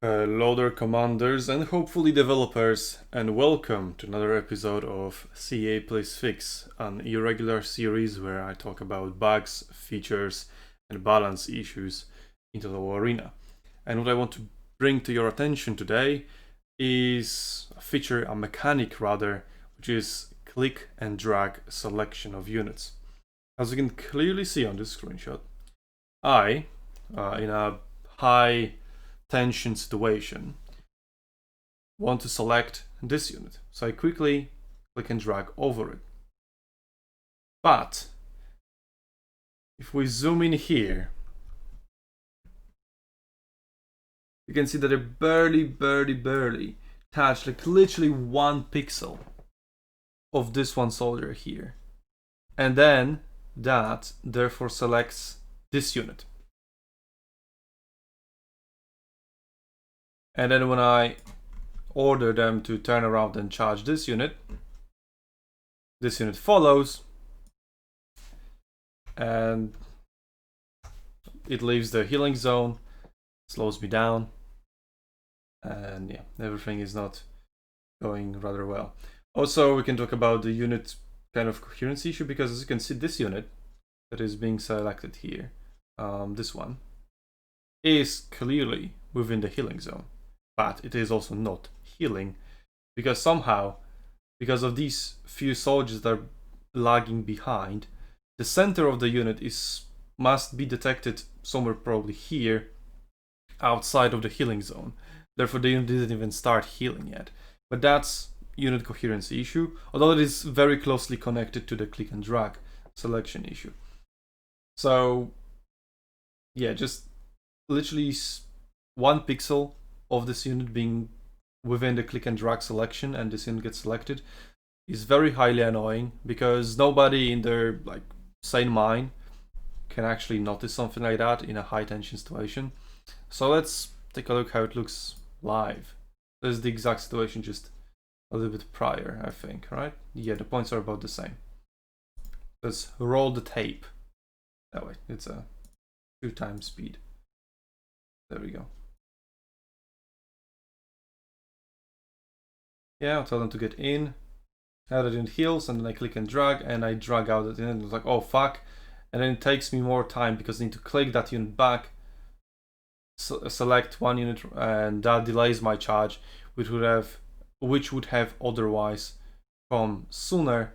Hello there, commanders and hopefully developers, and welcome to another episode of CA Plays Fix, an irregular series where I talk about bugs, features, and balance issues into the arena. And what I want to bring to your attention today is a feature, a mechanic rather, which is click and drag selection of units. As you can clearly see on this screenshot, in a high tension situation, want to select this unit. So I quickly click and drag over it. But if we zoom in here, you can see that it barely touched, like literally 1 pixel of this one soldier here. And then that therefore selects this unit. And then when I order them to turn around and charge this unit follows, and it leaves the healing zone, slows me down, and yeah, everything is not going rather well. Also, we can talk about the unit kind of coherency issue, because as you can see, this unit that is being selected here, this one, is clearly within the healing zone. But it is also not healing, because somehow, because of these few soldiers that are lagging behind, the center of the unit must be detected somewhere probably here, outside of the healing zone. Therefore, the unit didn't even start healing yet. But that's unit coherency issue, although it is very closely connected to the click and drag selection issue. So yeah, just literally 1 pixel of this unit being within the click and drag selection, and this unit gets selected, is very highly annoying, because nobody in their sane mind can actually notice something like that in a high tension situation. So let's take a look how it looks live. This is the exact situation, just a little bit prior, I think, right? Yeah, the points are about the same. Let's roll the tape. That way, it's a 2x speed. There we go. Yeah, I'll tell them to get in. Now the unit heals, and then I click and drag, and I drag out the unit, and it's like, oh fuck. And then it takes me more time, because I need to click that unit back, select one unit, and that delays my charge, which would have otherwise come sooner.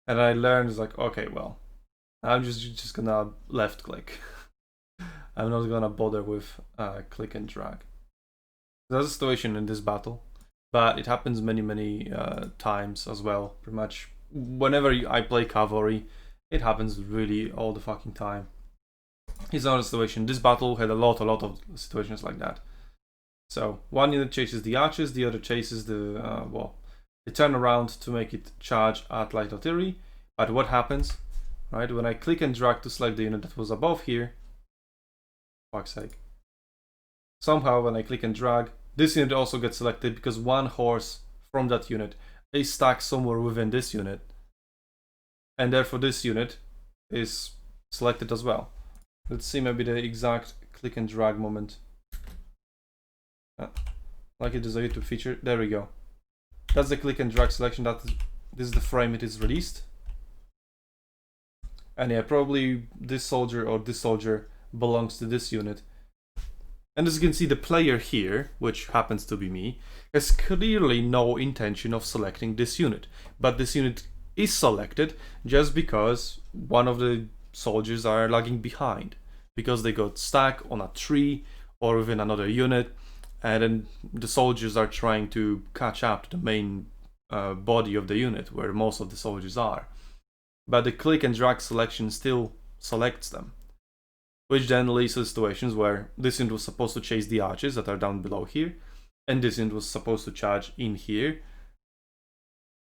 And I learned, it's like, okay, well, I'm just gonna left click. I'm not gonna bother with click and drag. There's a situation in this battle, but it happens many times as well. Pretty much whenever I play cavalry, it happens really all the fucking time. It's not a situation. This battle had a lot of situations like that. So one unit chases the archers, the other chases the they turn around to make it charge at light artillery. But what happens, right, when I click and drag to select the unit that was above here, fuck's sake, somehow when I click and drag, this unit also gets selected, because one horse from that unit is stuck somewhere within this unit, and therefore this unit is selected as well. Let's see maybe the exact click and drag moment. Like it is a YouTube feature. There we go. That's the click and drag selection. This is the frame it is released. And yeah, probably this soldier or this soldier belongs to this unit. And as you can see, the player here, which happens to be me, has clearly no intention of selecting this unit. But this unit is selected just because one of the soldiers are lagging behind, because they got stuck on a tree or within another unit, and then the soldiers are trying to catch up to the main body of the unit where most of the soldiers are. But the click and drag selection still selects them, which then leads to situations where this unit was supposed to chase the archers that are down below here, and this unit was supposed to charge in here,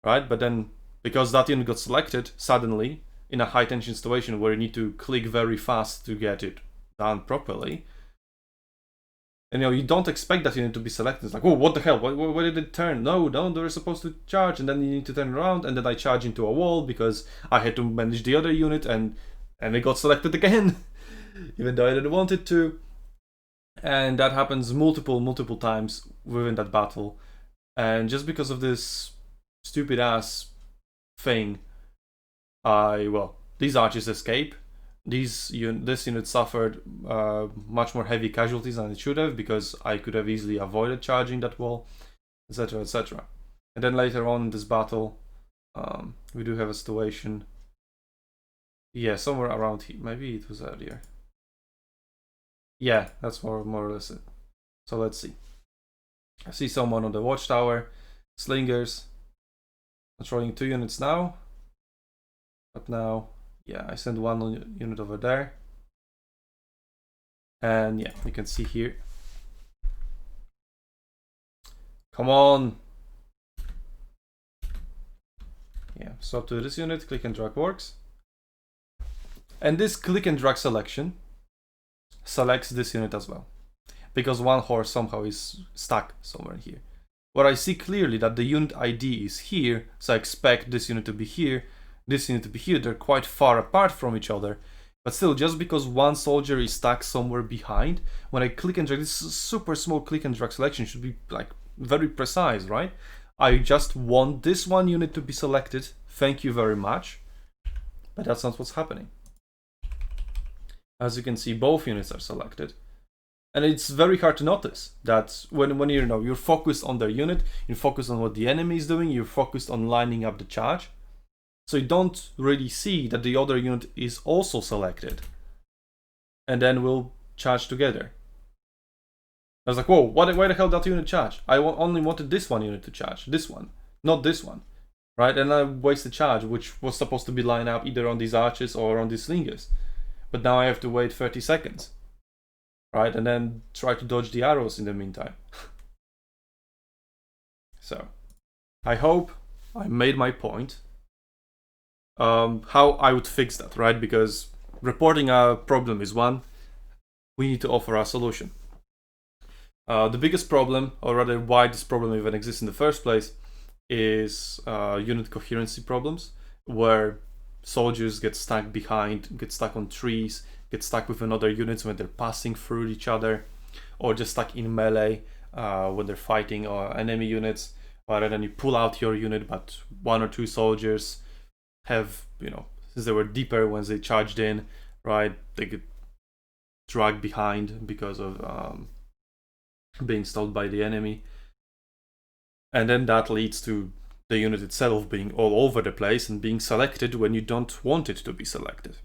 right? But then, because that unit got selected suddenly in a high tension situation where you need to click very fast to get it done properly, and you don't expect that unit to be selected. It's like, oh, what the hell? Why did it turn? No, they're supposed to charge, and then you need to turn around, and then I charge into a wall because I had to manage the other unit, and it got selected again. Even though I didn't want it to. And that happens multiple times within that battle. And just because of this stupid ass thing, these archers escape. This unit suffered much more heavy casualties than it should have, because I could have easily avoided charging that wall, etc, etc. And then later on in this battle, we do have a situation, yeah, somewhere around here. Maybe it was earlier. Yeah, that's more or less it. So let's see. I see someone on the watchtower, slingers, controlling 2 units now. But now, yeah, I send 1 unit over there. And yeah, you can see here. Come on. Yeah, swap to this unit, click and drag works. And this click and drag selection selects this unit as well, because 1 horse somehow is stuck somewhere here. Where I see clearly that the unit ID is here, so I expect this unit to be here, this unit to be here. They're quite far apart from each other, but still, just because 1 soldier is stuck somewhere behind, when I click and drag, this super small click and drag selection should be like very precise, right? I just want this 1 unit to be selected, thank you very much, but that's not what's happening. As you can see, both units are selected. And it's very hard to notice that when you're focused on their unit, you're focused on what the enemy is doing, you're focused on lining up the charge. So you don't really see that the other unit is also selected. And then we'll charge together. I was like, whoa, why the hell that unit charge? I only wanted this 1 unit to charge, this one, not this one. Right? And I wasted charge, which was supposed to be lined up either on these archers or on these slingers. But now I have to wait 30 seconds. Right? And then try to dodge the arrows in the meantime. So, I hope I made my point. How I would fix that, right? Because reporting a problem is one. We need to offer a solution. The biggest problem, or rather why this problem even exists in the first place, is unit coherency problems, where soldiers get stuck behind, get stuck on trees, get stuck with another units when they're passing through each other, or just stuck in melee when they're fighting enemy units. Rather than you pull out your unit, but 1 or 2 soldiers have, since they were deeper when they charged in, right, they get dragged behind because of being stalled by the enemy. And then that leads to the unit itself being all over the place and being selected when you don't want it to be selected.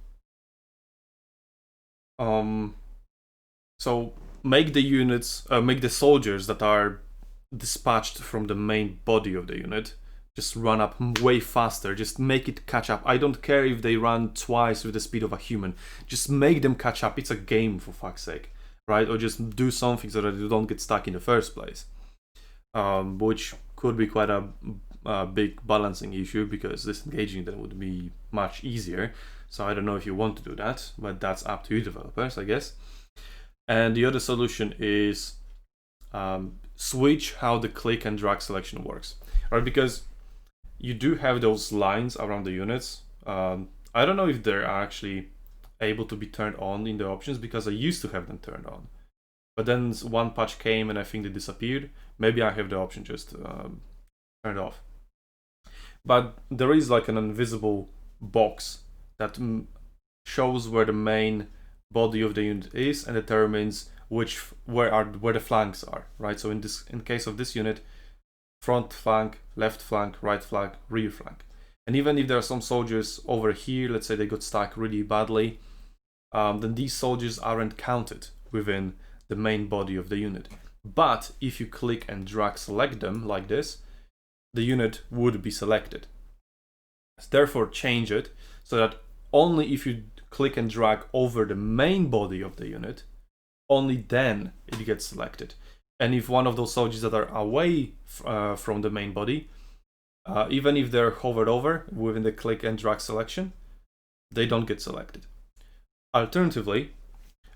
So make the soldiers that are dispatched from the main body of the unit just run up way faster. Just make it catch up. I don't care if they run twice with the speed of a human. Just make them catch up. It's a game, for fuck's sake, right? Or just do something so that you don't get stuck in the first place, which could be quite a big balancing issue, because disengaging them would be much easier. So I don't know if you want to do that, but that's up to you developers, I guess. And the other solution is switch how the click and drag selection works, right? Because you do have those lines around the units. I don't know if they're actually able to be turned on in the options, because I used to have them turned on. But then 1 patch came and I think they disappeared. Maybe I have the option just turned off. But there is like an invisible box that shows where the main body of the unit is and determines where the flanks are, right? So in case of this unit, front flank, left flank, right flank, rear flank. And even if there are some soldiers over here, let's say they got stuck really badly, then these soldiers aren't counted within the main body of the unit. But if you click and drag select them like this, the unit would be selected. Therefore, change it so that only if you click and drag over the main body of the unit, only then it gets selected. And if one of those soldiers that are away from the main body, even if they're hovered over within the click and drag selection, they don't get selected. Alternatively,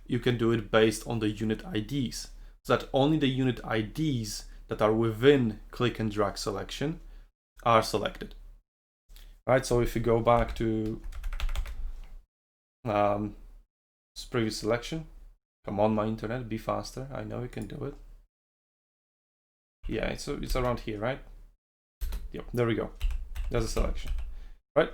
you can do it based on the unit IDs, so that only the unit IDs that are within click and drag selection are selected. Right, so if you go back to previous selection, Come on, my internet, be faster. I know you can do it. Yeah, it's around here, right? Yep, there we go. There's a selection, right?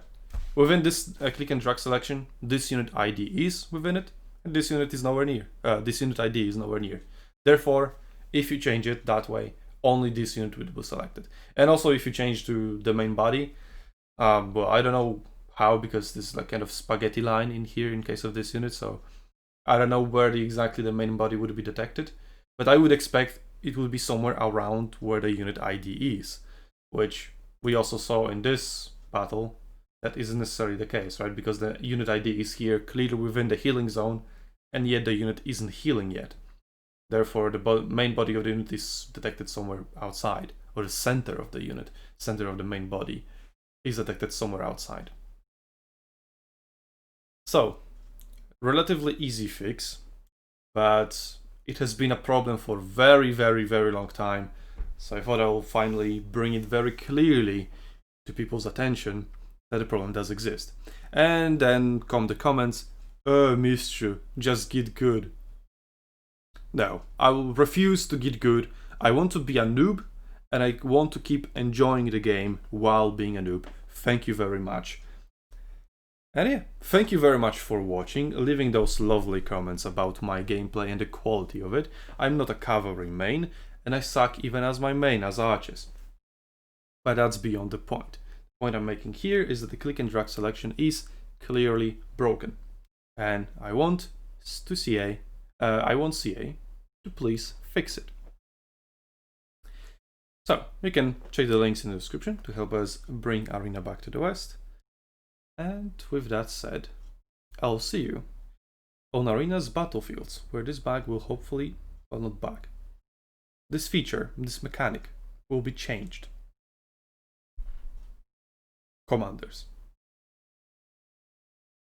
Within this click and drag selection, this unit ID is within it, and this unit is nowhere near. This unit ID is nowhere near. Therefore, if you change it that way, only this unit will be selected. And also, if you change to the main body, well, I don't know how, because this is like kind of spaghetti line in here in case of this unit, so I don't know where exactly the main body would be detected, but I would expect it will be somewhere around where the unit ID is, which we also saw in this battle. That isn't necessarily the case, right? Because the unit ID is here clearly within the healing zone, and yet the unit isn't healing yet. Therefore, the main body of the unit is detected somewhere outside, or the center of the unit, center of the main body, is detected somewhere outside. So, relatively easy fix, but it has been a problem for very, very, very long time. So I thought I'll finally bring it very clearly to people's attention that the problem does exist. And then come the comments, Mistrzu, just get good. No, I will refuse to get good. I want to be a noob, and I want to keep enjoying the game while being a noob. Thank you very much. And yeah, thank you very much for watching, leaving those lovely comments about my gameplay and the quality of it. I'm not a cavalry main, and I suck even as my main as archers. But that's beyond the point. The point I'm making here is that the click and drag selection is clearly broken. And I want CA to please fix it. So, you can check the links in the description to help us bring Arena back to the West. And with that said, I'll see you on Arena's battlefields, where this bug will hopefully, well, not bug, this feature, this mechanic will be changed. Commanders.